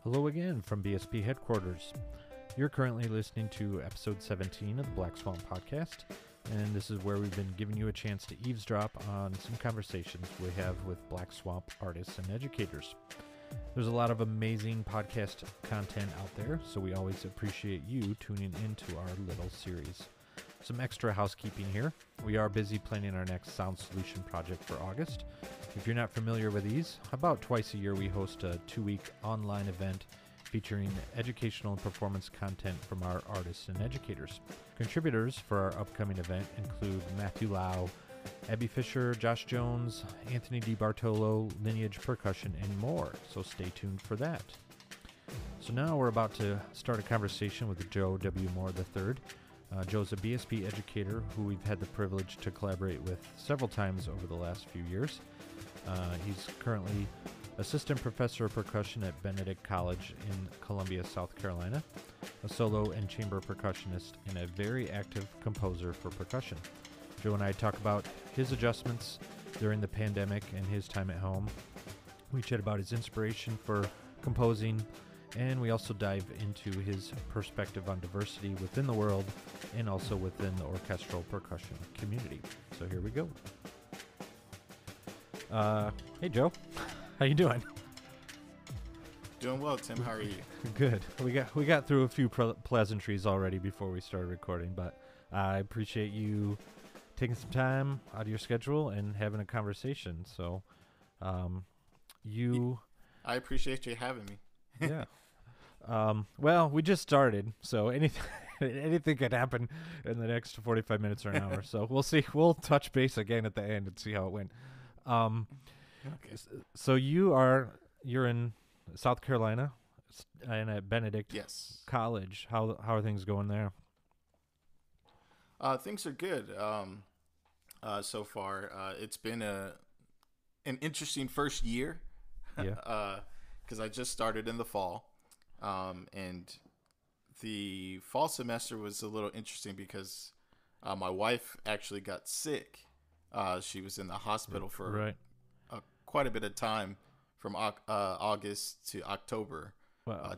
Hello again from BSP headquarters. You're currently listening to episode 17 of the Black Swamp podcast, and this is where we've been giving you a chance to eavesdrop on some conversations we have with Black Swamp artists and educators. There's a lot of amazing podcast content out there, so we always appreciate you tuning into our little series. Some extra housekeeping here. We are busy planning our next sound solution project for August. If you're not familiar with these, about twice a year we host a 2-week online event featuring educational and performance content from our artists and educators. Contributors for our upcoming event include Matthew Lau, Abby Fisher, Josh Jones, Anthony DiBartolo, Lineage Percussion, and more, so stay tuned for that. So now we're about to start a conversation with Joe W. Moore III. Joe's a BSP educator who we've had the privilege to collaborate with several times over the last few years. He's currently assistant professor of percussion at Benedict College in Columbia, South Carolina, a solo and chamber percussionist, and a very active composer for percussion. Joe and I talk about his adjustments during the pandemic and his time at home. We chat about his inspiration for composing, and we also dive into his perspective on diversity within the world and also within the orchestral percussion community. So here we go. Hey Joe, how you doing? Doing well, Tim. How are you? Good. We got through a few pleasantries already before we started recording, but I appreciate you taking some time out of your schedule and having a conversation. So, I appreciate you having me. Yeah. Well, we just started, so anything could happen in the next 45 minutes or an hour. So we'll see. We'll touch base again at the end and see how it went. Okay. So you're in South Carolina and at Benedict Yes. College. How are things going there? Things are good so far. It's been an interesting first year. Yeah. Because I just started in the fall. And the fall semester was a little interesting because my wife actually got sick. She was in the hospital for quite a bit of time from August to October,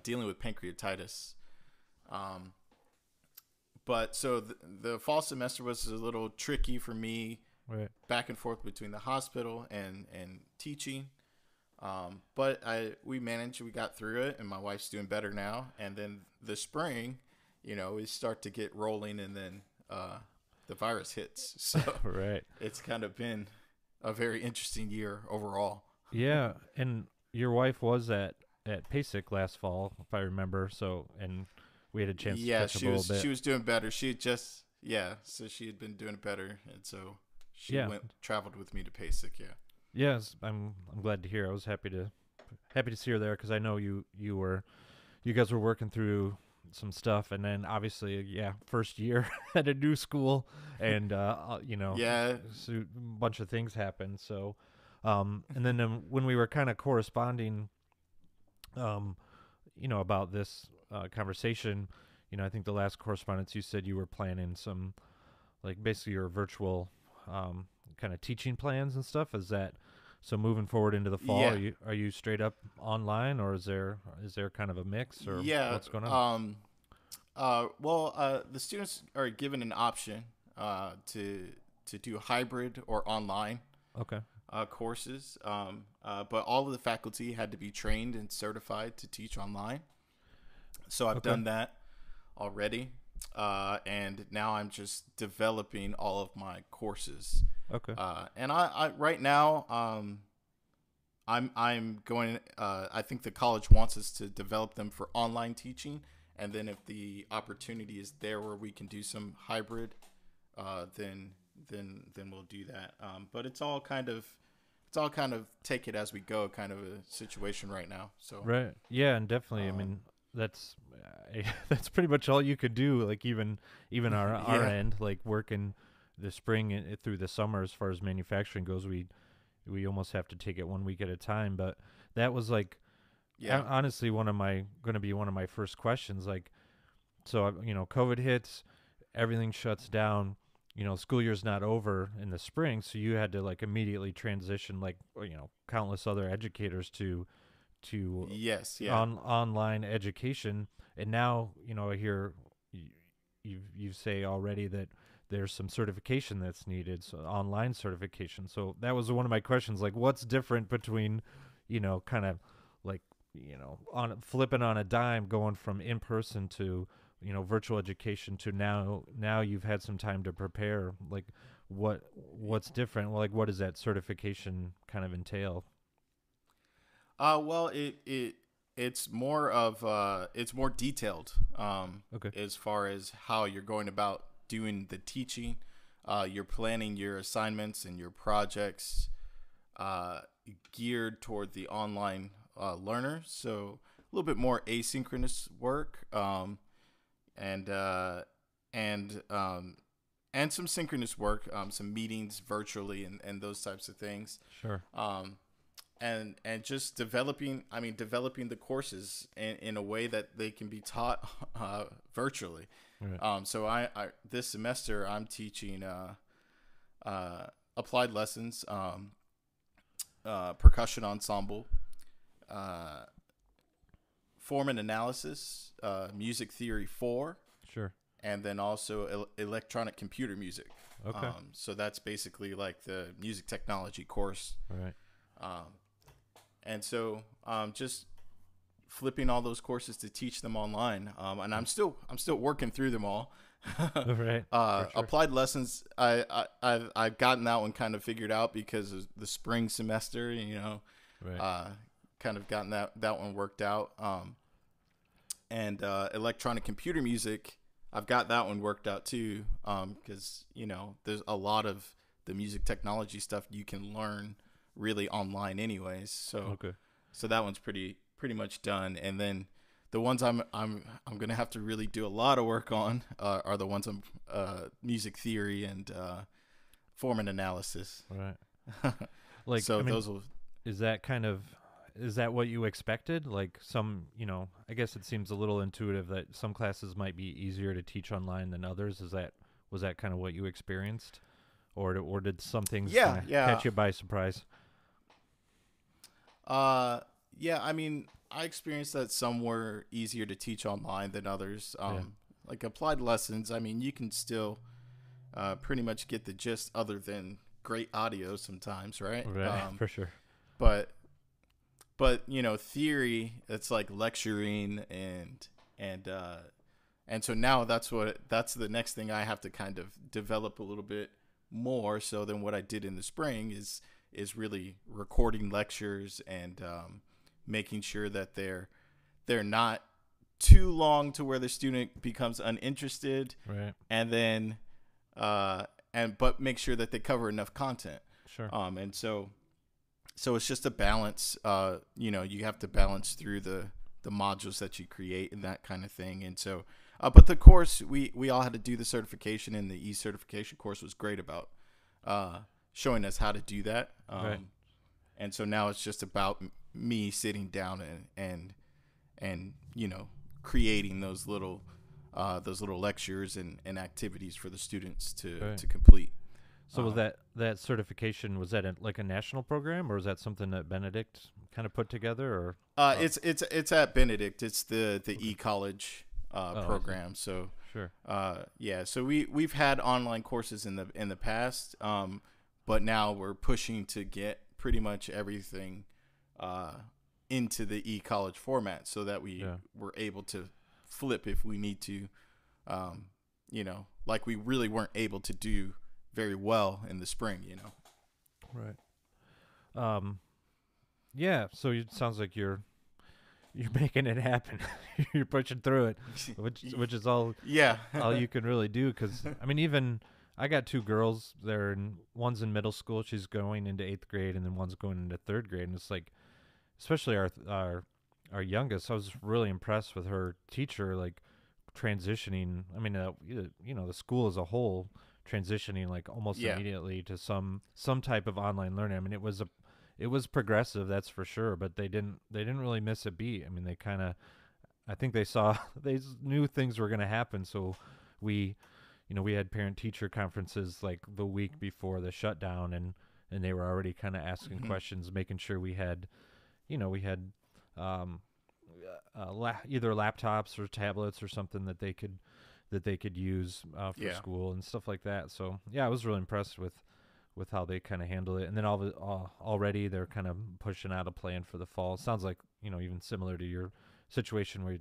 dealing with pancreatitis. But so the fall semester was a little tricky for me, back and forth between the hospital and teaching. But we managed, we got through it, and my wife's doing better now. And then the spring, we start to get rolling, and then the virus hits. So it's kind of been a very interesting year overall. Yeah, and your wife was at PASIC last fall, if I remember. So, and we had a chance to catch up a little bit. She was doing better. So she had been doing better, and so she traveled with me to PASIC. Yeah. Yes, I'm glad to hear. I was happy to see her there because I know you guys were working through some stuff, and then obviously, first year at a new school, and so a bunch of things happened. So, and then when we were kind of corresponding, about this conversation, I think the last correspondence you said you were planning some, like basically your virtual kind of teaching plans and stuff. Is that so moving forward into the fall? Yeah. Are you straight up online, or is there kind of a mix, or what's going on? The students are given an option to do hybrid or online courses, but all of the faculty had to be trained and certified to teach online. So I've done that already, and now I'm just developing all of my courses. And I right now, I'm going. I think the college wants us to develop them for online teaching, and then if the opportunity is there where we can do some hybrid, then we'll do that. But it's all kind of take it as we go kind of a situation right now. So yeah, and definitely. I mean, that's pretty much all you could do. Like even our end, like working the spring and through the summer, as far as manufacturing goes, we almost have to take it 1 week at a time. But that was like, honestly, going to be one of my first questions. Like, so COVID hits, everything shuts down. School year's not over in the spring, so you had to like immediately transition, like countless other educators, to to yes, yeah, online education. And now, I hear you say already that there's some certification that's needed, so online certification. So that was one of my questions, like what's different between, kind of like, on flipping on a dime, going from in person to, virtual education to now you've had some time to prepare. Like what's different? Well, like what does that certification kind of entail? Well, it's more of it's more detailed. Okay. As far as how you're going about doing the teaching, you're planning your assignments and your projects, geared toward the online learner. So a little bit more asynchronous work, and and some synchronous work, some meetings virtually, and those types of things. Sure. And just developing the courses in a way that they can be taught virtually. Right. So I this semester I'm teaching applied lessons, percussion ensemble, form and analysis, music theory 4. Sure. And then also electronic computer music. Okay. So that's basically like the music technology course. Right. And so just flipping all those courses to teach them online. And I'm still working through them all. Right. Sure. Applied lessons, I've gotten that one kind of figured out because of the spring semester, right. Kind of gotten that one worked out. And electronic computer music, I've got that one worked out too, because there's a lot of the music technology stuff you can learn really online anyways. So so that one's pretty much done. And then the ones I'm gonna have to really do a lot of work on are the ones I'm music theory and form and analysis. Right. Like, so those will. Is that what you expected? Like some, I guess it seems a little intuitive that some classes might be easier to teach online than others. Was that kind of what you experienced, or did some things catch you by surprise? Yeah, I mean, I experienced that some were easier to teach online than others. Like applied lessons, I mean, you can still pretty much get the gist, other than great audio sometimes, right? Right, for sure. But theory, it's like lecturing and so now that's the next thing I have to kind of develop a little bit more so than what I did in the spring is really recording lectures and making sure that they're not too long to where the student becomes uninterested, right? And then but make sure that they cover enough content. Sure. And so it's just a balance. You have to balance through the modules that you create and that kind of thing. And so, but the course we all had to do the certification, and the e-certification course was great about showing us how to do that. Right. And so now it's just about me sitting down and creating those little lectures and activities for the students to complete. So was that certification, was that like a national program, or was that something that Benedict kind of put together, or? It's at Benedict. It's the e-college program. So sure. Yeah. So we've had online courses in the past, but now we're pushing to get pretty much everything into the e-college format, so that we're able to flip if we need to. Like we really weren't able to do very well in the spring, Right. Yeah. So it sounds like you're making it happen. You're pushing through it, which is all you can really do. Because I mean, even I got 2 girls. One's in middle school. She's going into 8th grade, and then one's going into 3rd grade. And it's like, especially our youngest, I was really impressed with her teacher, like transitioning. I mean, the school as a whole transitioning like almost immediately to some type of online learning. I mean, it was progressive, that's for sure, but they didn't really miss a beat. I mean, I think they knew things were going to happen. So we had parent teacher conferences like the week before the shutdown, and they were already kind of asking questions, making sure we had either laptops or tablets or something that they could use for school and stuff like that. So yeah, I was really impressed with how they kind of handle it. And then already they're kind of pushing out a plan for the fall. Sounds like, even similar to your situation where,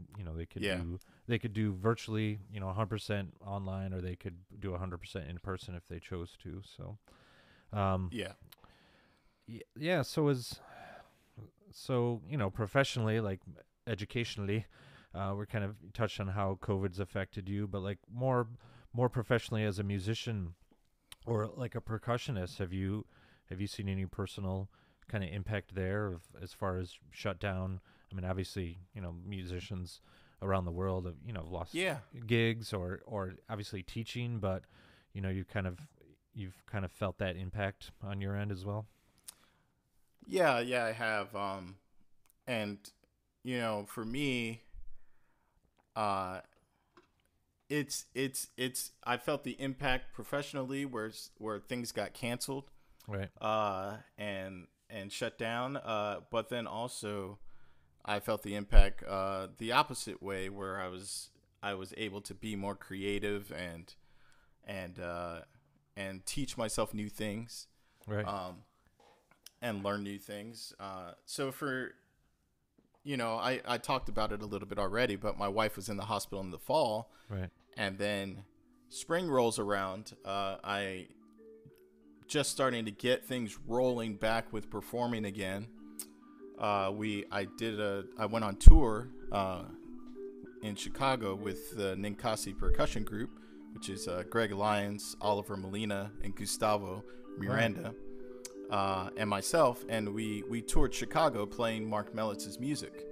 they could do virtually, 100% online, or they could do 100% in person if they chose to. So, yeah. So, professionally, like educationally, we're kind of touched on how COVID's affected you, but like more professionally as a musician or like a percussionist, have you seen any personal kind of impact there as far as shutdown? I mean, obviously, musicians around the world have, lost gigs or obviously teaching, but you've kind of felt that impact on your end as well. Yeah, I have. And for me, it's I felt the impact professionally where things got canceled, right? And shut down. But then also, I felt the impact the opposite way, where I was able to be more creative and teach myself new things, right? And learn new things. So for I talked about it a little bit already, but my wife was in the hospital in the fall, right? And then spring rolls around. I just starting to get things rolling back with performing again. I went on tour in Chicago with the Ninkasi Percussion Group, which is Greg Lyons, Oliver Molina, and Gustavo Miranda, and myself, and we toured Chicago playing Mark Mellitz's music.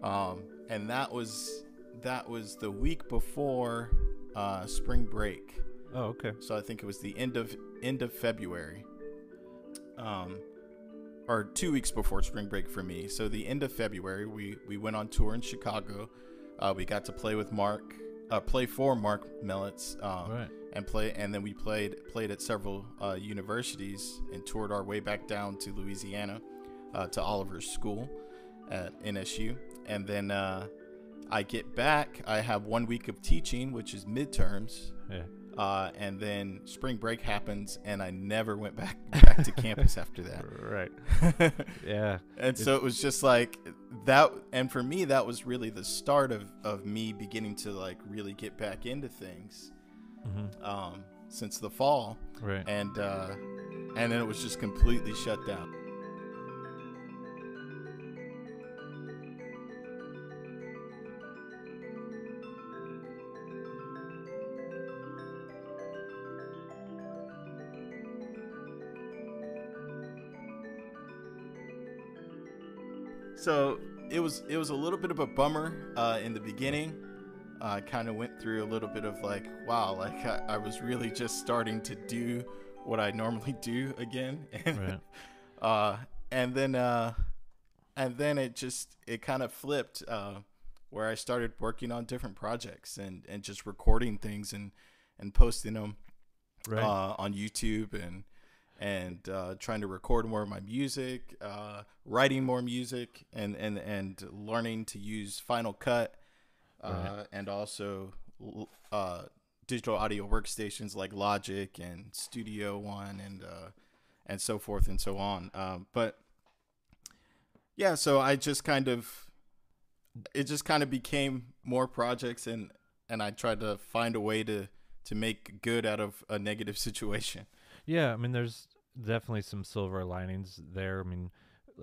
And that was the week before spring break. Oh, okay. So I think it was the end of February. Or 2 weeks before spring break for me. So the end of February, we went on tour in Chicago. We got to play with play for Mark Mellitz, right. and then we played at several universities and toured our way back down to Louisiana, to Oliver's school at NSU. And then I get back. I have 1 week of teaching, which is midterms. Yeah. And then spring break happens, and I never went back to campus after that. Right. Yeah. And so it was just like that. And for me, that was really the start of me beginning to like really get back into things, since the fall. Right. And then it was just completely shut down. So it was a little bit of a bummer in the beginning. I kind of went through a little bit of like, wow, like I was really just starting to do what I normally do again. And, right. And then it kind of flipped, where I started working on different projects and just recording things and posting them on YouTube and trying to record more of my music, writing more music, and learning to use Final Cut, and also digital audio workstations like Logic and Studio One and so forth and so on. But yeah, so it just kind of became more projects, and I tried to find a way to make good out of a negative situation. Yeah, I mean, there's definitely some silver linings there. I mean,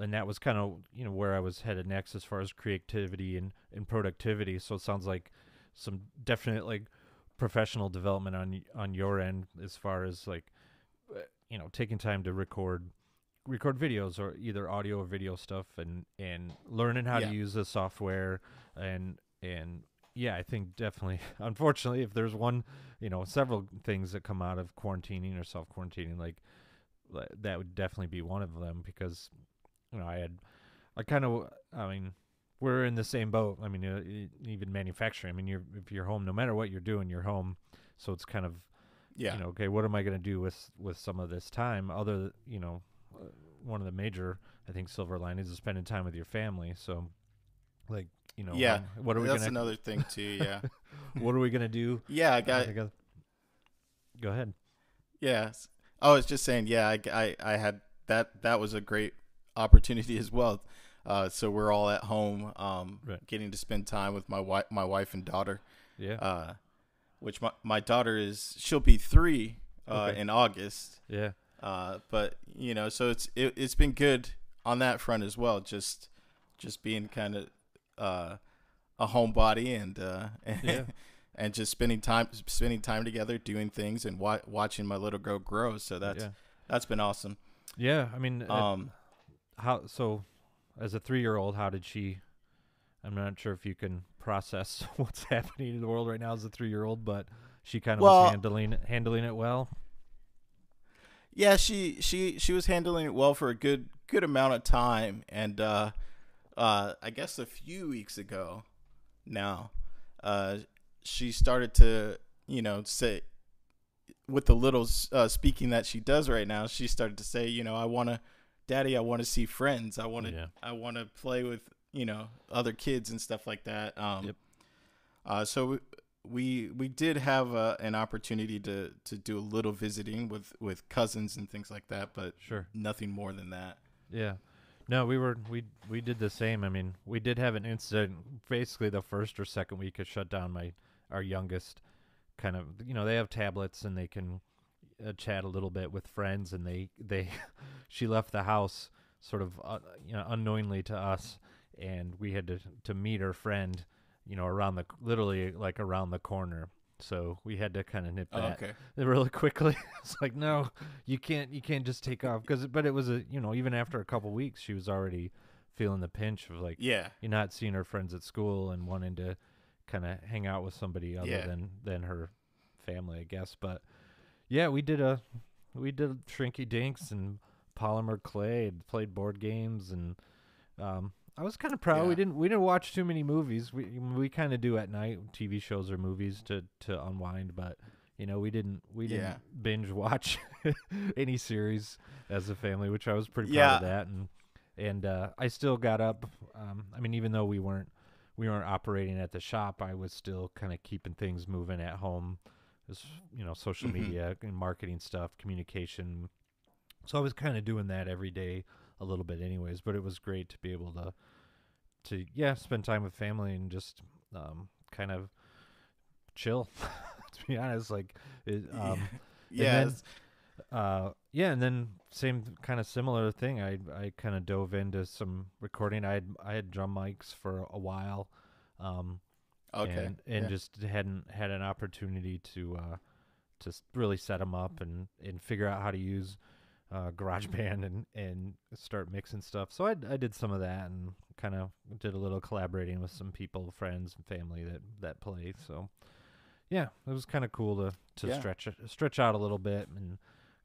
and that was kind of, where I was headed next as far as creativity and productivity. So it sounds like some definite like professional development on your end as far as like, taking time to record videos or either audio or video stuff and learning how to use the software and yeah, I think definitely, unfortunately, if there's one, several things that come out of quarantining or self-quarantining, like that would definitely be one of them, because, I mean, we're in the same boat. I mean, even manufacturing, I mean, if you're home, no matter what you're doing, you're home. So it's kind of, okay, what am I going to do with some of this time one of the major, I think, silver linings is spending time with your family. So, like, what are we? That's another thing too. Yeah. What are we gonna do? Yeah, Go ahead. Yes, I was just saying. Yeah, I had that. That was a great opportunity as well. So we're all at home, getting to spend time with my wife and daughter. Yeah. Which my daughter she'll be 3 in August. Yeah. But so it's been good on that front as well. Just being kind of a homebody and just spending time together, doing things and watching my little girl grow. So that's been awesome. Yeah, I mean, as a 3-year-old, how did she? I'm not sure if you can process what's happening in the world right now as a 3-year-old, but she kind of was handling it well. Yeah, she was handling it well for a good amount of time, and I guess a few weeks ago now, she started to say, with the little speaking that she does right now, she started to say, Daddy, I want to see friends. I want to play with other kids and stuff like that. So we did have an opportunity to do a little visiting with cousins and things like that, but nothing more than that. Yeah. No, we did the same. I mean, we did have an incident basically the first or second week it shut down our youngest kind of, they have tablets and they can chat a little bit with friends, and she left the house sort of unknowingly to us, and we had to meet her friend literally like around the corner, so we had to kind of nip that really quickly. It's like, no, you can't just take off, but it was even after a couple weeks she was already feeling the pinch of like, you're not seeing her friends at school and wanting to kind of hang out with somebody other than her family, I guess. But yeah, we did Shrinky Dinks and polymer clay and played board games, and I was kind of proud. We didn't watch too many movies. We kind of do at night, TV shows or movies to unwind, but we didn't binge watch any series as a family, which I was pretty proud of that. And I still got up. I mean, even though we weren't operating at the shop, I was still kind of keeping things moving at home. Social media and marketing stuff, communication. So I was kind of doing that every day a little bit anyways, but it was great to be able to spend time with family and just kind of chill, to be honest. Like, and then same kind of similar thing. I kind of dove into some recording. I had drum mics for a while. Just hadn't had an opportunity to really set them up and figure out how to use GarageBand and start mixing stuff. So I did some of that and kind of did a little collaborating with some people, friends and family that play. So yeah, it was kind of cool to stretch out a little bit and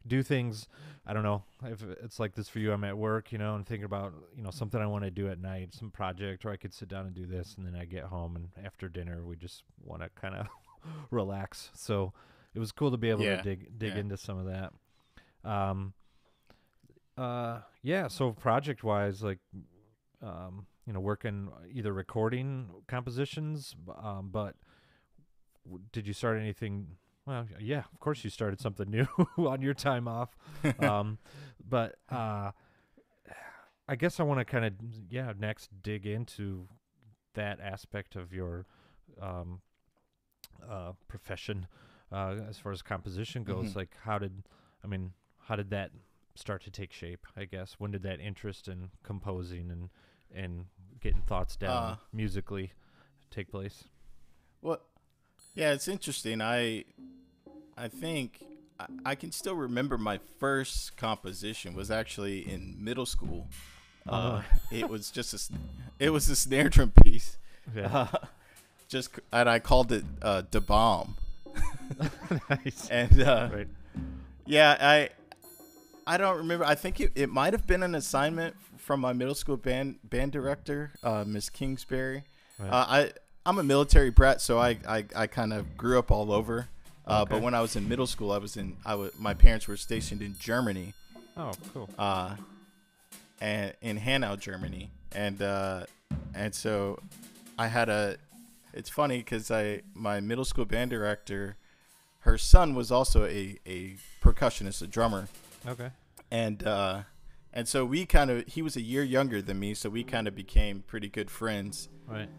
do things. I don't know if it's like this for you. I'm at work, and thinking about, something I want to do at night, some project, or I could sit down and do this. And then I get home and after dinner, we just want to kind of relax. So it was cool to be able to dig into some of that. So project wise, like, working either recording compositions, but did you start anything? Well, yeah, of course you started something new on your time off. But I guess I want to kind of, next dig into that aspect of your profession as far as composition goes. Like, how did that start to take shape, I guess? When did that interest in composing and getting thoughts down musically take place? Well, yeah, it's interesting. I think I can still remember my first composition was actually in middle school. It was just a snare drum piece. Yeah. And I called it Da Bomb. Nice. And right. Yeah, I don't remember. I think it might have been an assignment from my middle school band director, Miss Kingsbury. Right. I'm a military brat, so I kind of grew up all over. But when I was in middle school, my parents were stationed in Germany. Oh, cool. and in Hanau, Germany, and so I had a. It's funny because my middle school band director, her son was also a percussionist, a drummer. Okay. And so he was a year younger than me, so we kind of became pretty good friends. Right.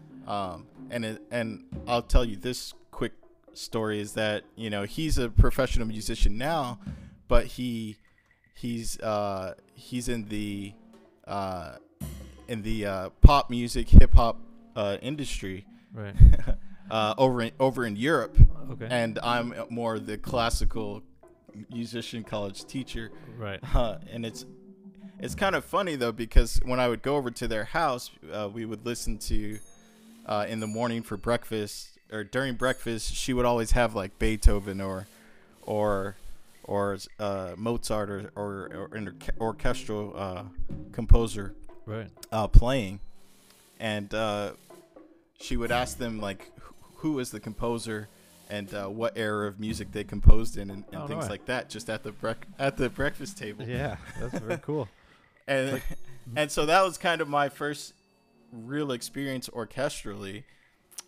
And I'll tell you this quick story is that, you know, he's a professional musician now, but he's in the pop music, hip hop industry. Right. over in Europe. Okay. And I'm more the classical musician college teacher. Right. And it's kind of funny though, because when I would go over to their house, we would listen to in the morning for breakfast, or during breakfast, she would always have like Beethoven or Mozart or an orchestral composer right playing, and she would ask them like who is the composer and what era of music they composed in, and things like that, just at the breakfast table. Yeah, that's very cool. And and so that was kind of my first real experience orchestrally,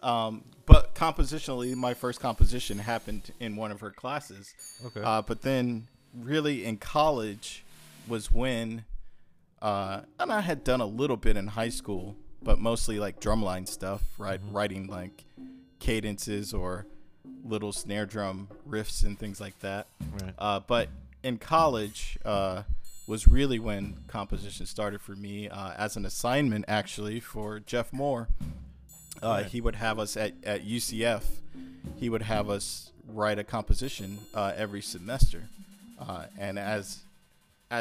but compositionally, my first composition happened in one of her classes. Okay. But then really in college was when, and I had done a little bit in high school, but mostly like drumline stuff, right? Mm-hmm. Writing like cadences or little snare drum riffs and things like that. Right. But in college was really when composition started for me, as an assignment actually for Jeff Moore. Right. He would have us at UCF. He would have us write a composition every semester, and as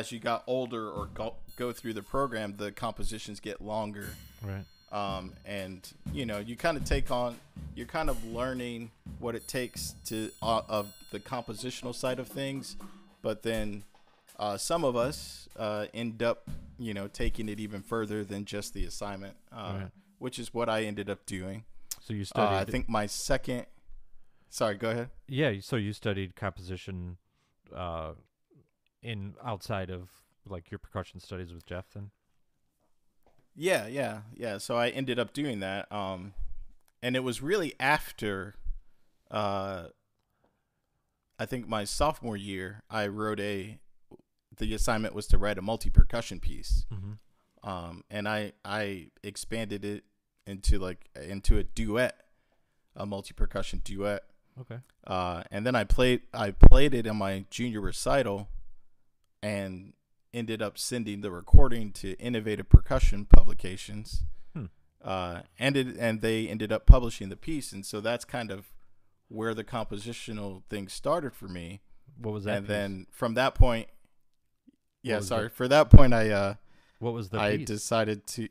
you got older or go through the program, the compositions get longer. Right. And you know, you kind of you're kind of learning what it takes to of the compositional side of things, but then some of us end up, you know, taking it even further than just the assignment, right. Which is what I ended up doing. So you studied. I think my second. Sorry, go ahead. Yeah, so you studied composition in outside of like your percussion studies with Jeff then? Yeah. So I ended up doing that. And it was really after, I think my sophomore year, I wrote the assignment was to write a multi-percussion piece. Mm-hmm. And I expanded it into a duet, a multi-percussion duet. Okay. And then I played it in my junior recital, and ended up sending the recording to Innovative Percussion Publications. And they ended up publishing the piece, and so that's kind of where the compositional thing started for me. What was that? And piece? then from that point, for that point, what was the I piece? decided to.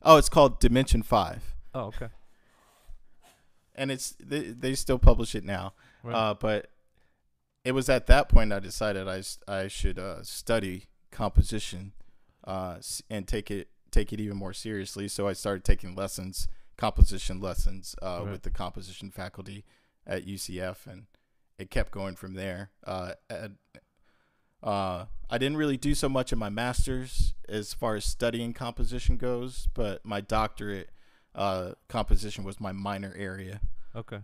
Oh, it's called Dimension 5. Oh, okay. And they still publish it now, right. But it was at that point I decided I should study composition, and take it even more seriously. So I started taking composition lessons, right. with the composition faculty at UCF, and it kept going from there. I didn't really do so much in my master's as far as studying composition goes, but my doctorate, composition was my minor area. Okay.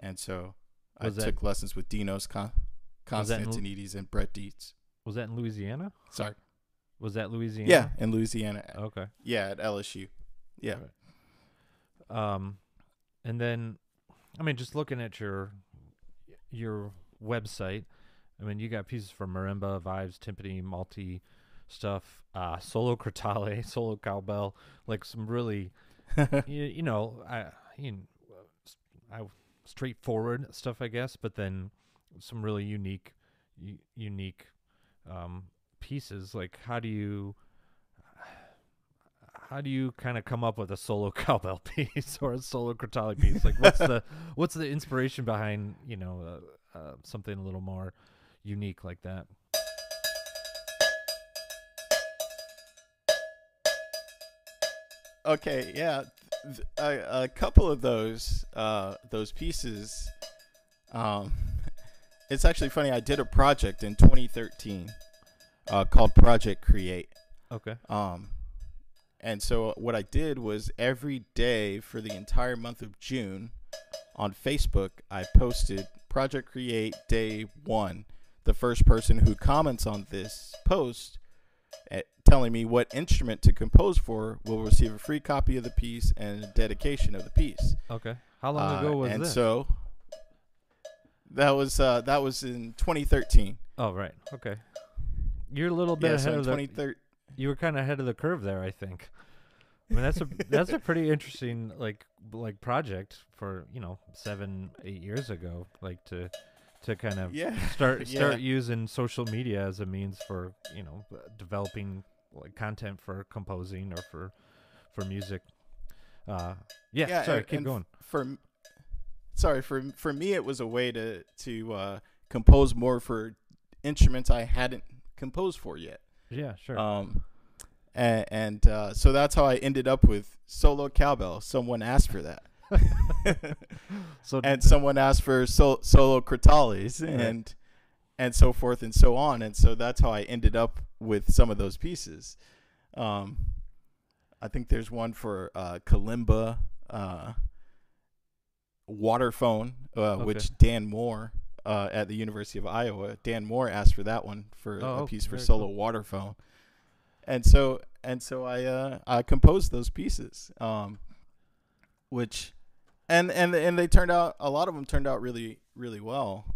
And so I took lessons with Dinos Constantinides and Brett Dietz. Was that in Louisiana? Sorry. Was that Louisiana? Yeah, in Louisiana. Okay. Yeah, at LSU. Yeah. Right. And then, I mean, just looking at your website, I mean, you got pieces for marimba, vibes, timpani, multi stuff, solo crotale, solo cowbell, like some really, straightforward stuff, I guess, but then some really unique pieces. Like, how do you kind of come up with a solo cowbell piece or a solo crotale piece? Like, what's the inspiration behind something a little more unique like that? Okay, yeah, a couple of those pieces. It's actually funny. I did a project in 2013 called Project Create, Okay. And so what I did was every day for the entire month of June on Facebook, I posted Project Create Day 1. The first person who comments on this post telling me what instrument to compose for will receive a free copy of the piece and a dedication of the piece. Okay. How long ago was and this? And so that was in 2013. Oh, right. Okay. You're a little bit ahead of the. You were kind of ahead of the curve there, I think. I mean, that's a pretty interesting like project for 7-8 years ago, like to kind of start using social media as a means for developing like content for composing or for music. Sorry, keep going. For me, it was a way to compose more for instruments I hadn't composed for yet. Yeah, sure. So that's how I ended up with solo cowbell. Someone asked for that. And someone asked for solo crotales and so forth and so on. And so that's how I ended up with some of those pieces. I think there's one for kalimba, waterphone, which Dan Moore at the University of Iowa, Dan Moore asked for that one for a piece for solo waterphone. And so I composed those pieces, which and they turned out, a lot of them turned out really, really well.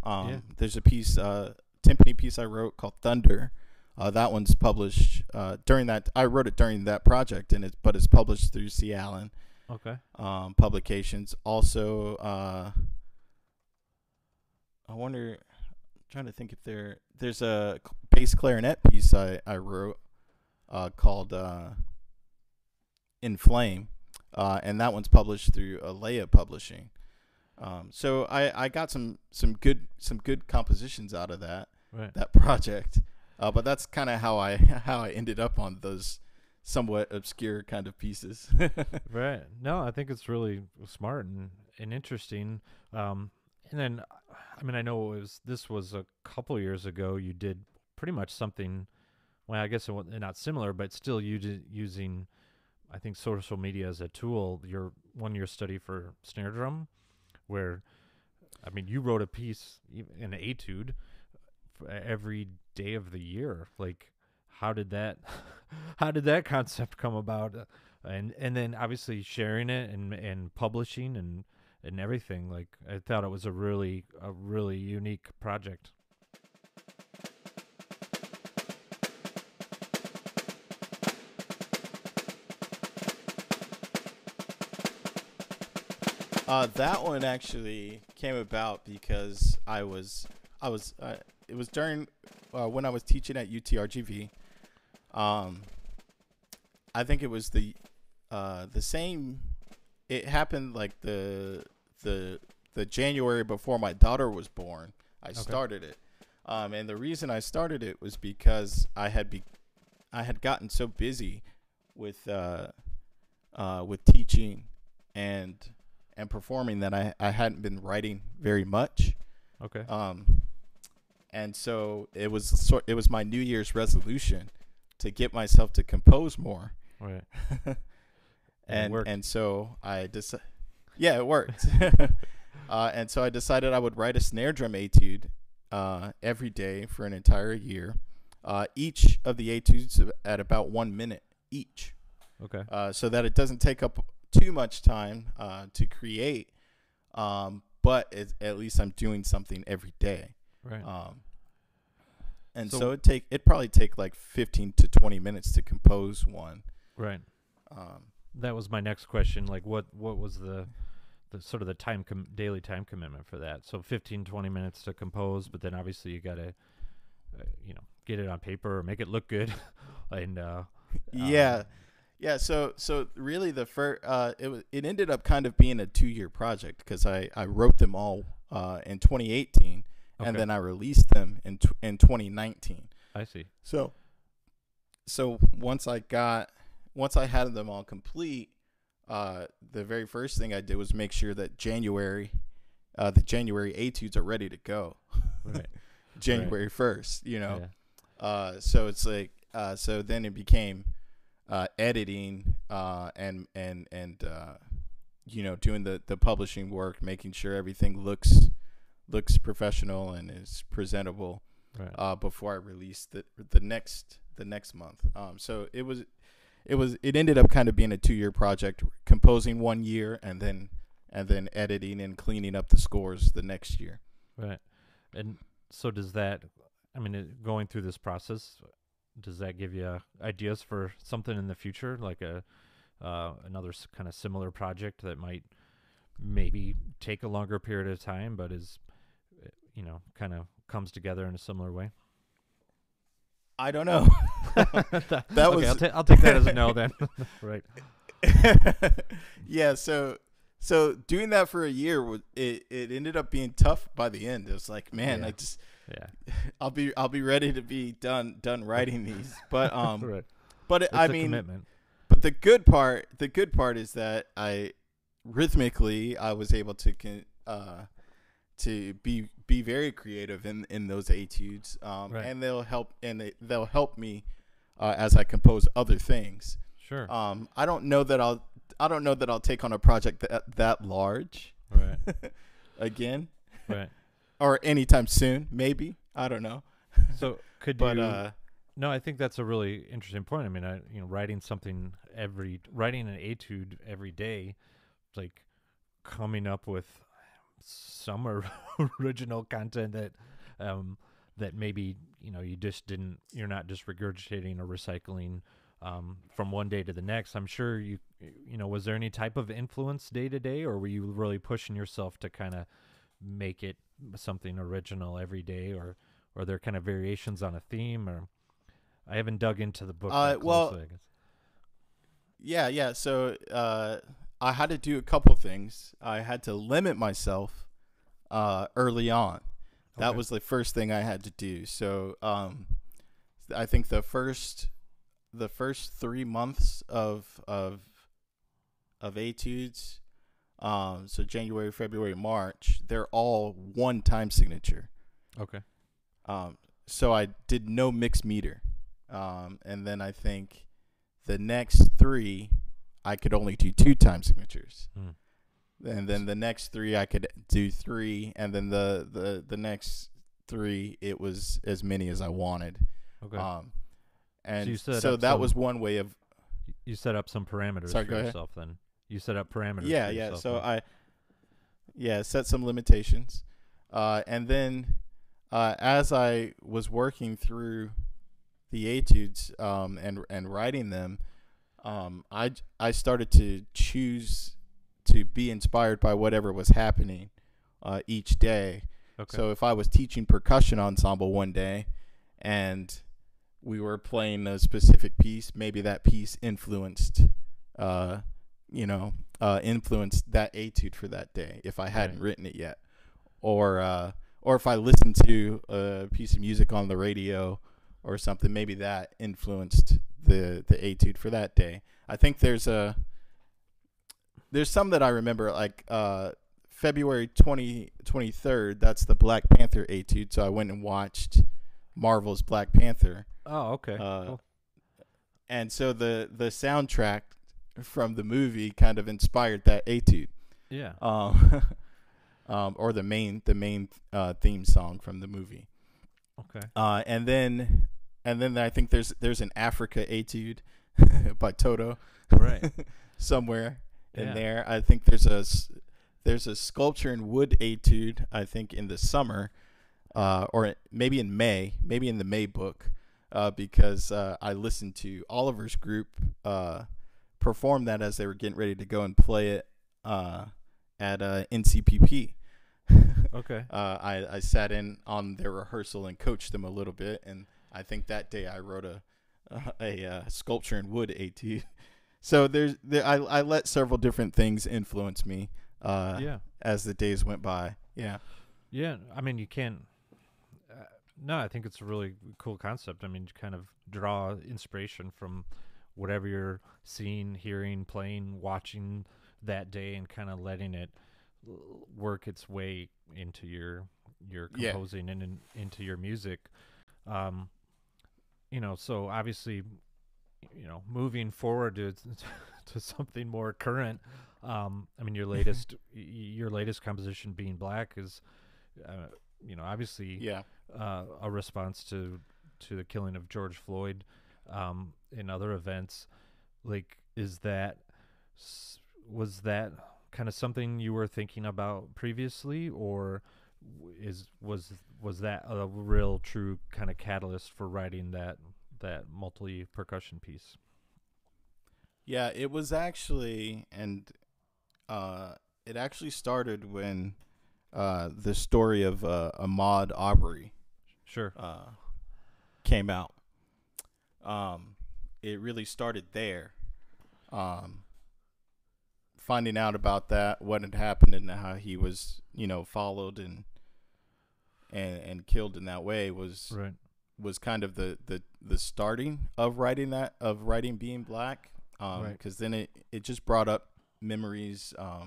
There's a piece, timpani piece I wrote called Thunder. That one's published during that. I wrote it during that project, but it's published through C. Allen. Okay. Publications. Also, I wonder. I'm trying to think if there's a bass clarinet piece I wrote called In Flame, and that one's published through Alea Publishing. So I got some good compositions out of that project. But that's kind of how I ended up on those somewhat obscure kind of pieces. Right. No, I think it's really smart and interesting. And then, I mean, I know this was a couple years ago. You did pretty much something. Well, I guess not similar, but still using, I think, social media as a tool. Your 1-year study for snare drum, where, I mean, you wrote a piece, an etude, for every day of the year. Like, how did that concept come about? And then obviously sharing it and publishing and everything. Like, I thought it was a really unique project. That one actually came about because it was during when I was teaching at UTRGV. I think it was the same. It happened like the January before my daughter was born. I started it, and the reason I started it was because I had gotten so busy with teaching and performing that I hadn't been writing very much. Okay. And so it was my New Year's resolution to get myself to compose more. Right. and so I decided, it worked. And so I decided I would write a snare drum etude every day for an entire year. Each of the etudes at about 1 minute each. Okay. So that it doesn't take up too much time to create, but at least I'm doing something every day. Right. And so it'd probably take like 15 to 20 minutes to compose one. Right. That was my next question. Like, what was the sort of the daily time commitment for that? So 15, 20 minutes to compose, but then obviously you got to, get it on paper or make it look good. And So really the first, it ended up kind of being a 2-year project because I wrote them all in 2018. Okay. And then I released them in 2019. I see. So once I had them all complete, the very first thing I did was make sure that the January etudes are ready to go. Right. January 1st, Yeah. So it's like so then it became editing and doing the publishing work, making sure everything looks professional and is presentable, right. Before I released the next month. So it ended up kind of being a 2-year project, composing 1 year and then editing and cleaning up the scores the next year. Right. And so does that, going through this process, does that give you ideas for something in the future, like another kind of similar project that might maybe take a longer period of time, but is, kind of comes together in a similar way? I don't know. I'll take that as a no then. Right. Yeah. So doing that for a year, it ended up being tough by the end. It was like, man, I'll be ready to be done writing these, but right. But it's a commitment. But the good part is that I rhythmically I was able to be very creative in those etudes, right. And they'll help me as I compose other things. Sure. I don't know that I'll take on a project that large, right. again, right, or anytime soon. Maybe, I don't know. So no, I think that's a really interesting point. Writing an etude every day, like coming up with some original content that maybe you're not just regurgitating or recycling from one day to the next. I'm sure was there any type of influence day to day, or were you really pushing yourself to kind of make it something original every day, or are there kind of variations on a theme? Or I haven't dug into the book that closely, I guess. Yeah. So I had to do a couple things. I had to limit myself early on. That Okay. was the first thing I had to do. So I think the first 3 months of etudes, so January, February, March, they're all one time signature. Okay. So I did no mixed meter. And then I think the next 3, I could only do 2 time signatures. And then the next 3, I could do 3. And then the next 3, it was as many as I wanted. Okay. And so that was one way of... You set up some parameters for yourself then. You set up parameters for yourself. So I set some limitations. And then as I was working through the etudes and writing them, I started to choose to be inspired by whatever was happening each day. Okay. So if I was teaching percussion ensemble one day and we were playing a specific piece, maybe that piece influenced that etude for that day if I hadn't written it yet, or if I listened to a piece of music on the radio or something, maybe that influenced the etude for that day. I think there's some that I remember, like February 23rd, that's the Black Panther etude, so I went and watched Marvel's Black Panther. Oh, okay. Cool. And so the soundtrack from the movie kind of inspired that etude. Yeah. Or the main theme song from the movie. Okay. And then I think there's an Africa etude by Toto. Right. Somewhere in there. I think there's a sculpture and wood etude, I think, in the summer, or maybe in May, maybe in the May book, because I listened to Oliver's group perform that as they were getting ready to go and play it at NCPP. Okay. I sat in on their rehearsal and coached them a little bit, and I think that day I wrote a sculpture and wood etude. So I let several different things influence me as the days went by. Yeah. Yeah, you can't... no, I think it's a really cool concept. You kind of draw inspiration from whatever you're seeing, hearing, playing, watching that day, and kind of letting it work its way into your composing and into your music. so obviously, moving forward to to something more current. I mean, your latest composition, Being Black, is, obviously, Yeah. a response to the killing of George Floyd, and other events. Like, was that kind of something you were thinking about previously, or was that a real true kind of catalyst for writing that multi percussion piece? Yeah, it was actually, and it actually started when the story of Ahmaud Arbery Sure. came out. It really started there. Finding out about that, what had happened, and how he was, followed and killed in that way was Right. was kind of the starting of writing Being Black. Right. Because then it just brought up memories. I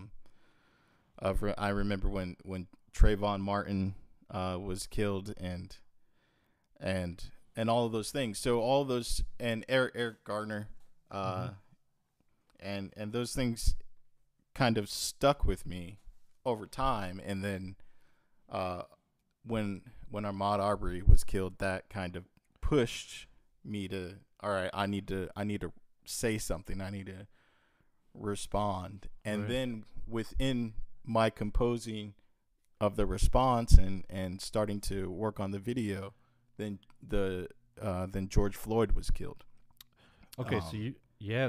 remember when Trayvon Martin was killed, and all of those things. So all of those, and Eric Garner, and those things kind of stuck with me over time. And then when Ahmaud Arbery was killed, that kind of pushed me to, all right, I need to say something. I need to respond. And Right. then within my composing of the response and starting to work on the video, then George Floyd was killed. Okay, so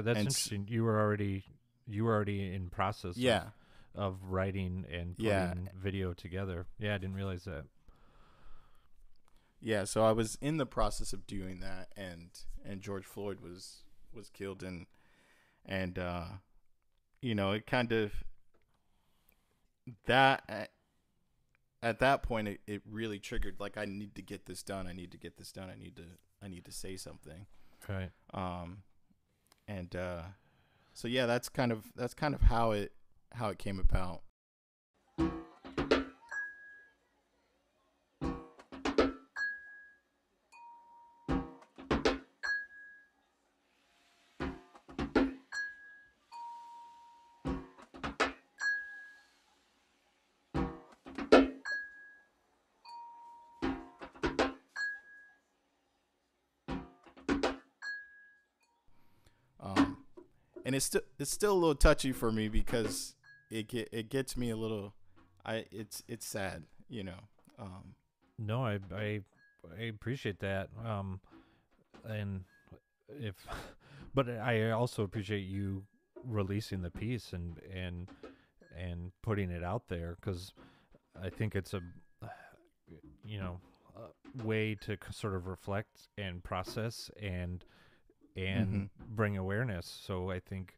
that's interesting. You were already in process of writing and putting video together. Yeah, I didn't realize that. Yeah, so I was in the process of doing that, and George Floyd was killed, and it kind of, that at that point it really triggered, like, I need to get this done. I need to say something. Right. And so yeah, that's kind of how it came about. And it's still a little touchy for me, because it gets me a little, it's sad, No, I appreciate that. And if, but I also appreciate you releasing the piece and putting it out there, because I think it's a way to sort of reflect and process and bring awareness. So I think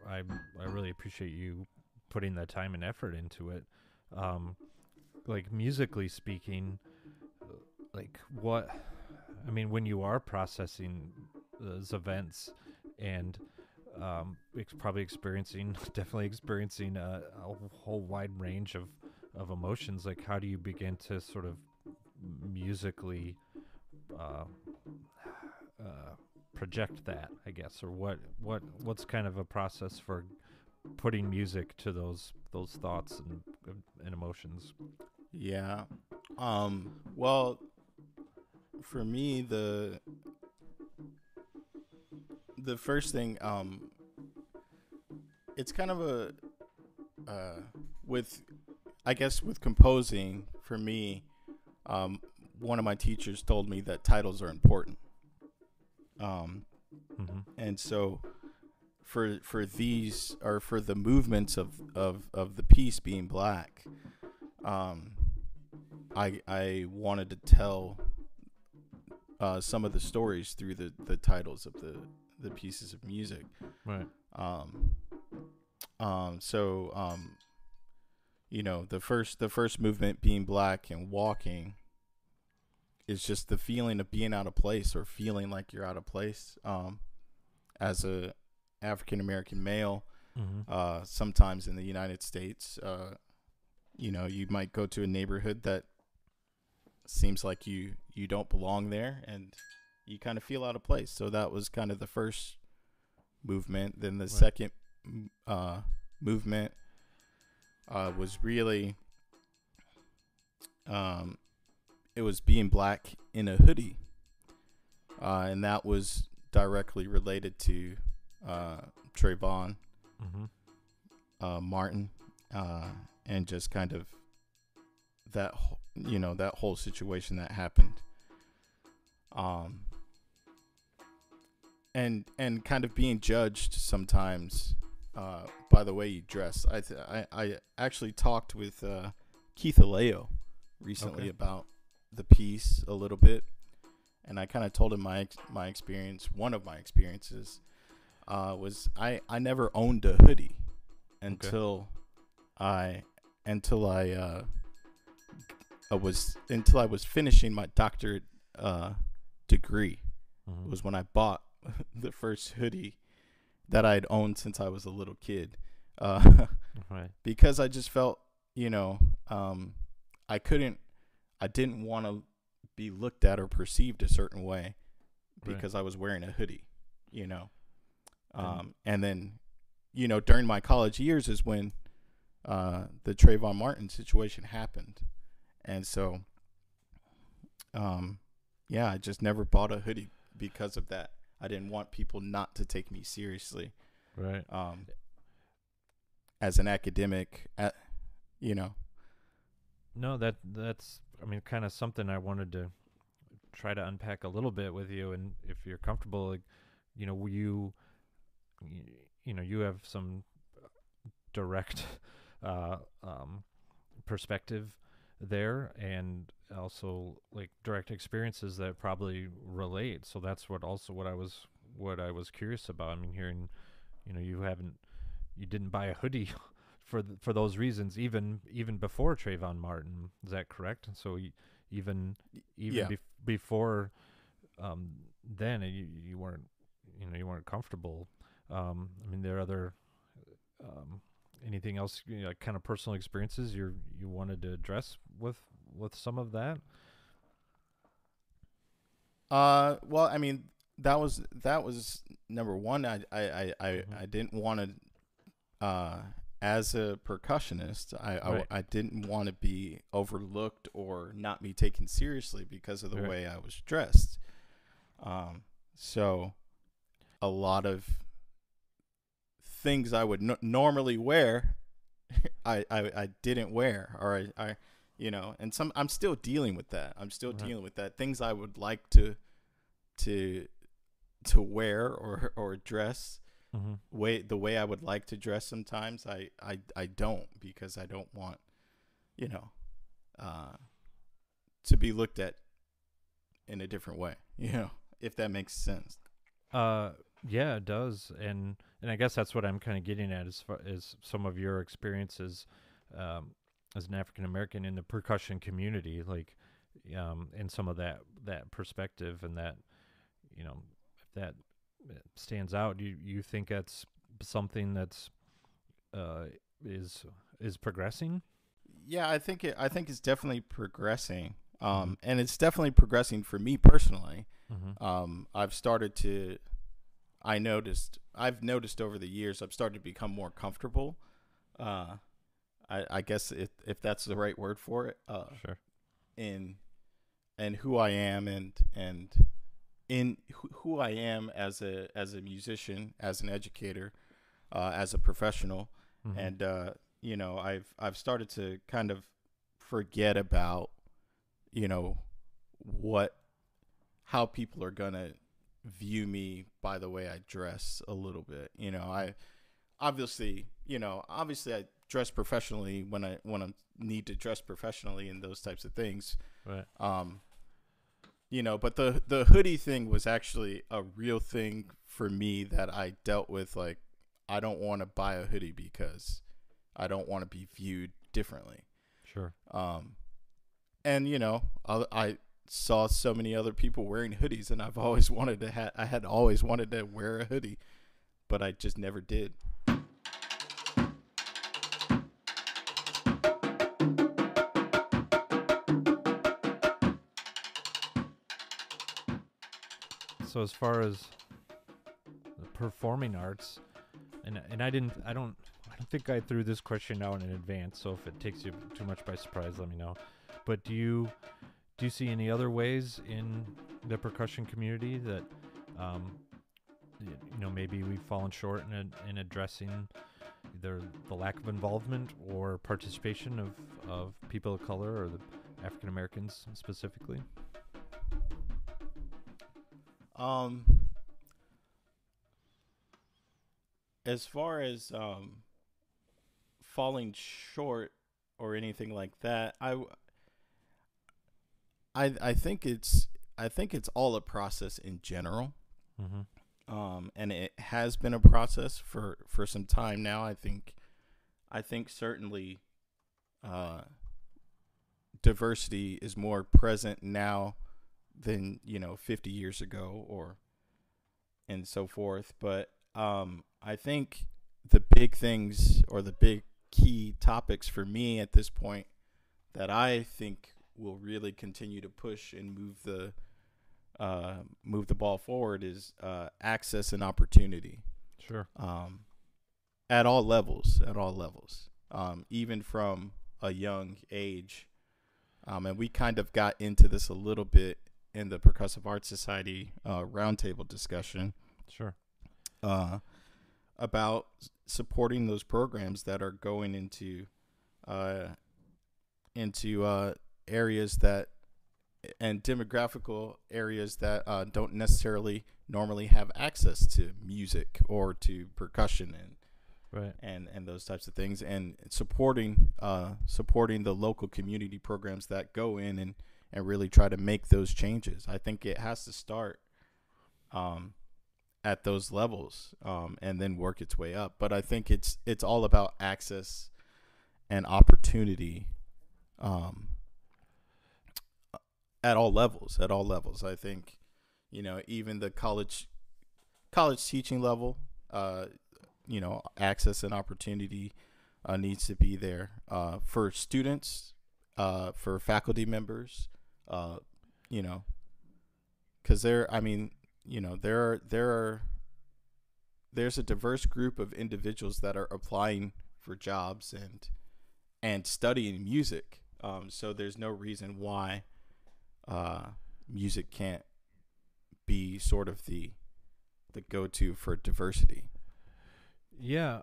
I really appreciate you putting the time and effort into it. Like, musically speaking, like, when you are processing those events and definitely experiencing a whole wide range of emotions, like, how do you begin to sort of musically project that, I guess, or what's kind of a process for putting music to those thoughts and emotions? Yeah. Well, for me, the first thing, it's kind of a with composing, for me, one of my teachers told me that titles are important. And so for these, or for the movements of the piece, Being Black, I wanted to tell some of the stories through the titles of the pieces of music. Right. So the first movement, Being Black and Walking, is just the feeling of being out of place, or feeling like you're out of place, as a African American male. Sometimes in the United States, you might go to a neighborhood that seems like you don't belong there, and you kind of feel out of place. So that was kind of the first movement. Then the second movement was really it was being black in a hoodie, and that was directly related to Trayvon Martin, and just kind of that that whole situation that happened, and kind of being judged sometimes by the way you dress. I actually talked with Keith Aleo recently about the piece a little bit, and I kind of told him my experience. One of my experiences was I never owned a hoodie until I was finishing my doctorate degree. Was when I bought the first hoodie that I'd owned since I was a little kid, because I just felt, I didn't want to be looked at or perceived a certain way because I was wearing a hoodie, and then, during my college years is when the Trayvon Martin situation happened. And so, I just never bought a hoodie because of that. I didn't want people not to take me seriously. Right. As an academic, No, that's kind of something I wanted to try to unpack a little bit with you, and if you're comfortable, like, you have some direct perspective there, and also like direct experiences that probably relate. So that's what I was curious about. Hearing, you didn't buy a hoodie for those reasons, even before Trayvon Martin. Is that correct? So even before then, you weren't comfortable. There are other anything else, kind of personal experiences you wanted to address with some of that? Well, that was number one. I didn't want to, as a percussionist, I didn't want to be overlooked or not be taken seriously because of the way I was dressed. So a lot of things I would normally wear, I didn't wear, or I and I'm still dealing with that. Dealing with that. Things I would like to wear or dress, the way I would like to dress. Sometimes I don't, because I don't want, to be looked at in a different way, if that makes sense. Yeah, it does. And I guess that's what I'm kind of getting at, as far as some of your experiences as an African American in the percussion community, like, and some of that perspective, and that, if that stands out, you think that's something that's is progressing? Yeah, I think it's definitely progressing. And it's definitely progressing for me personally. I've noticed over the years, I've started to become more comfortable. I guess if that's the right word for it. Sure. In who I am, and in who I am as a musician, as an educator, as a professional. And I've started to kind of forget about how people are gonna view me by the way I dress a little bit. I obviously I dress professionally when I need to dress professionally and those types of things. Right. But the hoodie thing was actually a real thing for me that I dealt with. Like, I don't want to buy a hoodie because I don't want to be viewed differently. Sure. And I saw so many other people wearing hoodies, and I've always wanted to I had always wanted to wear a hoodie, but I just never did. So as far as the performing arts, and I don't think I threw this question out in advance. So if it takes you too much by surprise, let me know. But do you see any other ways in the percussion community that maybe we've fallen short in addressing either the lack of involvement or participation of people of color or the African Americans specifically? As far as falling short or anything like that, I think it's all a process in general. Mm-hmm. And it has been a process for some time now. I think certainly diversity is more present now than 50 years ago or and so forth. But I think the big things or the big key topics for me at this point that I think will really continue to push and move the ball forward is access and opportunity. Sure. At all levels, even from a young age. And we kind of got into this a little bit in the Percussive Arts Society roundtable discussion. Sure. About supporting those programs that are going into areas that and demographical areas that don't necessarily normally have access to music or to percussion and those types of things, and supporting the local community programs that go in and really try to make those changes. I think it has to start at those levels and then work its way up. But I think it's all about access and opportunity at all levels. I think, even the college teaching level, access and opportunity needs to be there for students, for faculty members, because there's a diverse group of individuals that are applying for jobs and studying music. So there's no reason why music can't be sort of the go-to for diversity. Yeah,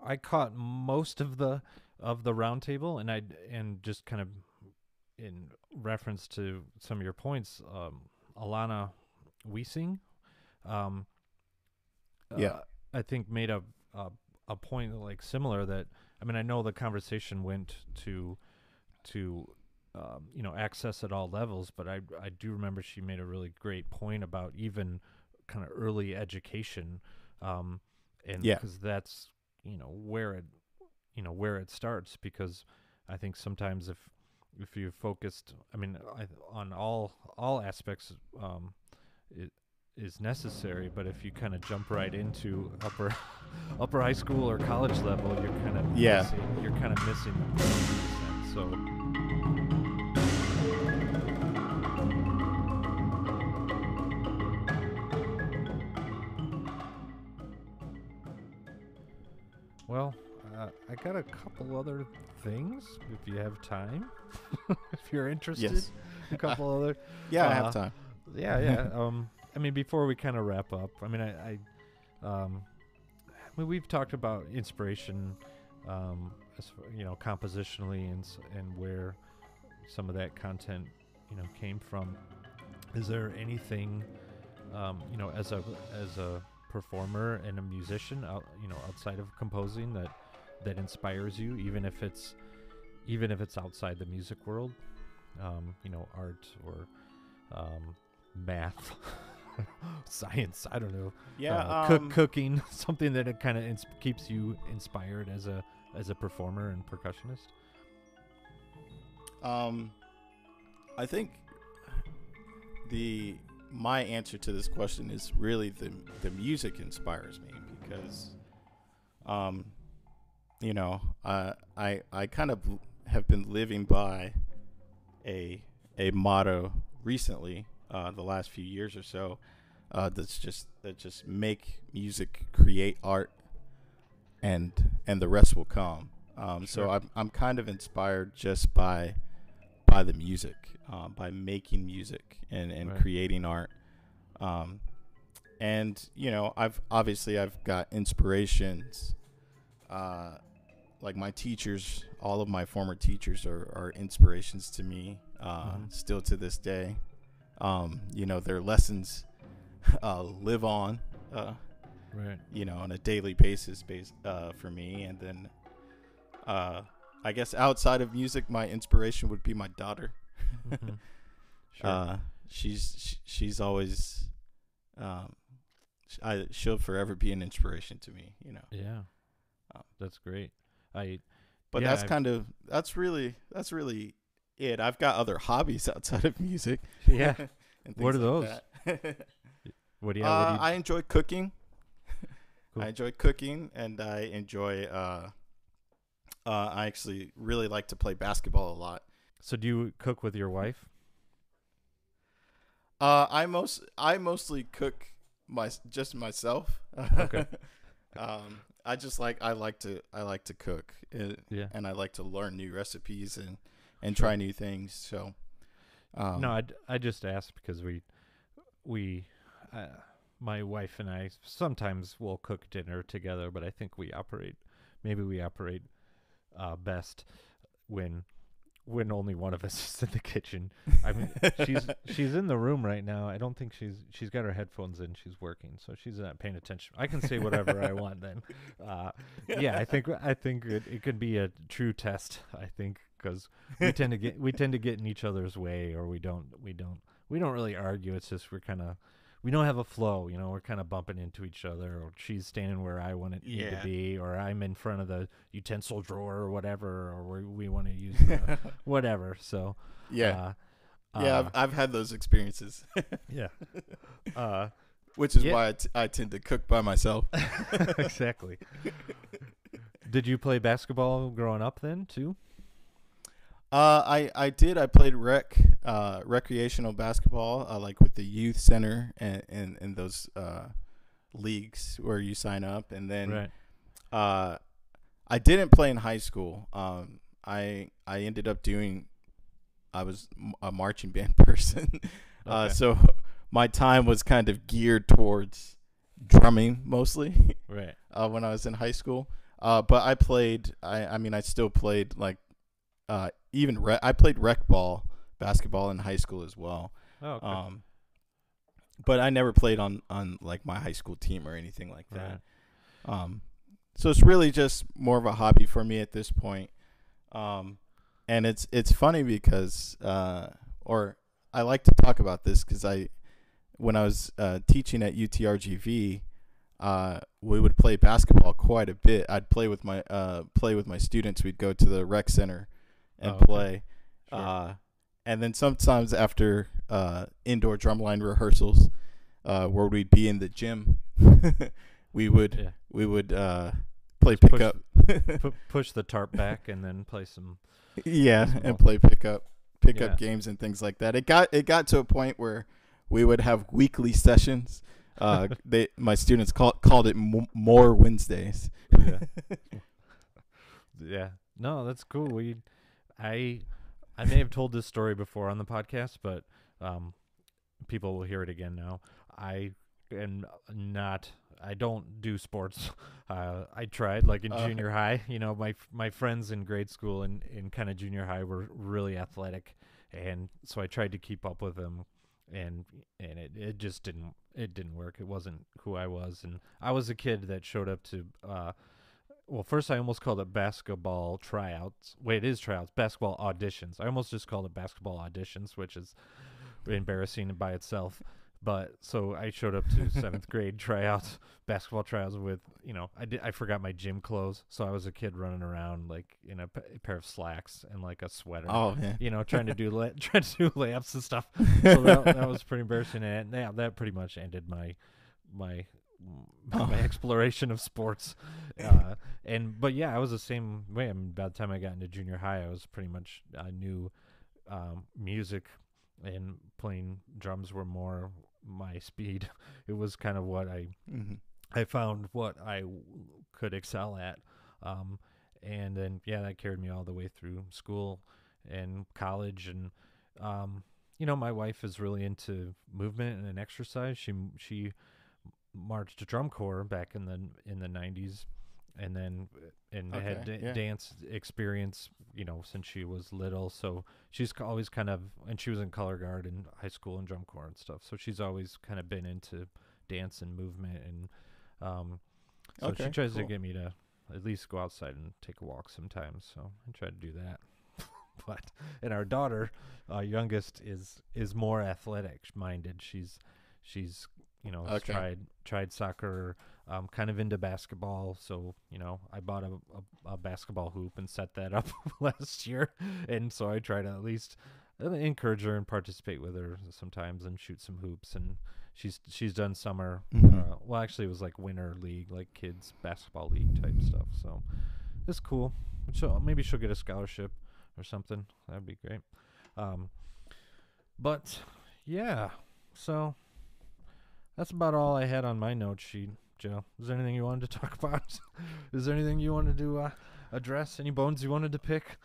I caught most of the roundtable, and just kind of in reference to some of your points, Alana Wiesing, I think made a point like similar that I know the conversation went to access at all levels, but I do remember she made a really great point about even kind of early education, because that's where it starts, because I think sometimes if you focused on all aspects, it is necessary, but if you kind of jump right into upper high school or college level, you're kind of missing so. Well, I got a couple other things if you have time. If you're interested. Yes. A couple other. Yeah, I have time. Yeah. Before we kind of wrap up, we've talked about inspiration, compositionally and where some of that content, came from. Is there anything, as a performer and a musician outside of composing that inspires you, even if it's outside the music world, art or math, science, I don't know, cooking, something that it kind of keeps you inspired as a performer and percussionist? I think my answer to this question is really the music inspires me, because I kind of have been living by a motto recently, the last few years or so, that just make music, create art, and the rest will come. So I'm kind of inspired just by the music, by making music and creating art. And I've got inspirations. Like my teachers, all of my former teachers are inspirations to me, still to this day. Their lessons live on, on a daily basis for me. And then I guess outside of music, my inspiration would be my daughter. Mm-hmm. Sure. She's always she'll forever be an inspiration to me. Yeah, that's great. That's really it. I've got other hobbies outside of music. Yeah. What are those? What do you? I enjoy cooking. Cool. I enjoy cooking, and I enjoy. I actually really like to play basketball a lot. So, do you cook with your wife? I mostly cook just myself. Okay. I like to cook, and I like to learn new recipes and try new things. So, no, I just asked because we my wife and I sometimes will cook dinner together, but I think we operate best when only one of us is in the kitchen. I mean, she's in the room right now. I don't think she's got her headphones in. She's working, so she's not paying attention. I can say whatever I want then. Yeah, I think it could be a true test. I think because we tend to get in each other's way, or we don't really argue. It's just we don't have a flow. We're kind of bumping into each other, or she's standing where I want it to be, or I'm in front of the utensil drawer or whatever, or we want to use whatever. So I've had those experiences. Yeah, which is why I tend to cook by myself. Exactly. Did you play basketball growing up then too? I did. I played recreational basketball, like with the youth center and those leagues where you sign up, and then I didn't play in high school. I ended up I was a marching band person, so my time was kind of geared towards drumming mostly. Right. When I was in high school, but I played. I still played like. I played rec ball basketball in high school as well. Oh, okay. But I never played on like my high school team or anything like that. Right. So it's really just more of a hobby for me at this point. And it's funny because or I like to talk about this because when I was teaching at UTRGV, we would play basketball quite a bit. I'd play with my students. We'd go to the rec center and play. Sure. And then sometimes after indoor drumline rehearsals, where we'd be in the gym, we would play pickup. Push the tarp back and then play some. Yeah, and play pickup games and things like that. It got to a point where we would have weekly sessions. My students called it More Wednesdays. Yeah. Yeah. No, that's cool. I may have told this story before on the podcast, but people will hear it again now. I don't do sports. I tried like in junior high. My friends in grade school and in kind of junior high were really athletic, and so I tried to keep up with them, and it just didn't work. It wasn't who I was, and I was a kid that showed up to well, first I almost called it basketball tryouts. Wait, it is tryouts, basketball auditions. I almost just called it basketball auditions, which is embarrassing by itself. But so I showed up to 7th grade basketball tryouts with, I forgot my gym clothes. So I was a kid running around like in a pair of slacks and like a sweater. Oh, man. Trying to do layups and stuff. So that was pretty embarrassing. And that pretty much ended my exploration of sports. But I was the same way. I mean, by the time I got into junior high, I was pretty much, I knew music and playing drums were more my speed. It was kind of what I found what I could excel at. And then, that carried me all the way through school and college. And, my wife is really into movement and exercise. She marched drum corps back in the 90s, and then had dance experience, since she was little. So she's always kind of, and she was in color guard in high school and drum corps and stuff. So she's always kind of been into dance and movement, and so she tries to get me to at least go outside and take a walk sometimes. So I try to do that. And our daughter, youngest, is more athletic minded. She's tried soccer, kind of into basketball. So, I bought a basketball hoop and set that up last year. And so I try to at least encourage her and participate with her sometimes and shoot some hoops. And she's done summer. Well, actually, it was like winter league, like kids basketball league type stuff. So it's cool. So maybe she'll get a scholarship or something. That'd be great. But yeah, so that's about all I had on my note sheet. Joe, is there anything you wanted to talk about? Is there anything you wanted to address? Any bones you wanted to pick?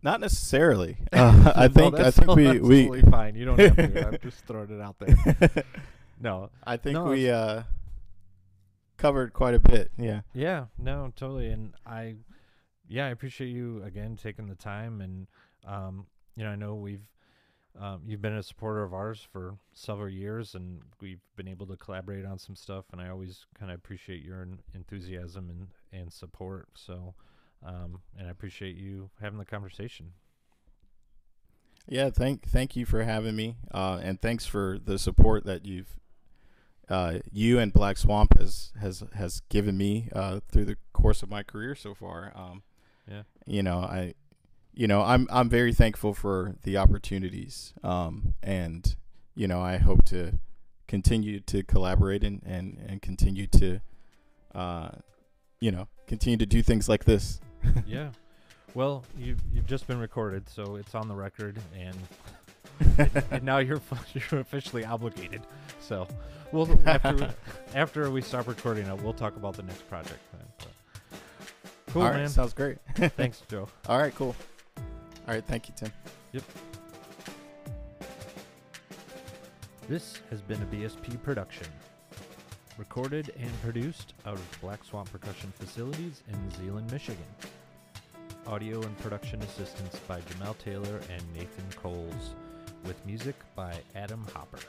Not necessarily. I think we totally fine. You don't have to. I'm just throwing it out there. No, I think we covered quite a bit. Yeah. Yeah. No, totally. And I appreciate you again taking the time. And I know you've been a supporter of ours for several years, and we've been able to collaborate on some stuff. And I always kind of appreciate your enthusiasm and support. So. And I appreciate you having the conversation. Yeah, thank you for having me, and thanks for the support that you and Black Swamp has given me through the course of my career so far. I'm very thankful for the opportunities, and I hope to continue to collaborate and continue to continue to do things like this. Yeah. Well, you've just been recorded, so it's on the record, and now you're officially obligated. So we'll after we stop recording, we'll talk about the next project. Cool, all right, man. Sounds great. Thanks, Joe. All right, cool. All right, thank you, Tim. Yep. This has been a BSP production. Recorded and produced out of Black Swamp Percussion facilities in Zeeland, Michigan. Audio and production assistance by Jamel Taylor and Nathan Coles, with music by Adam Hopper.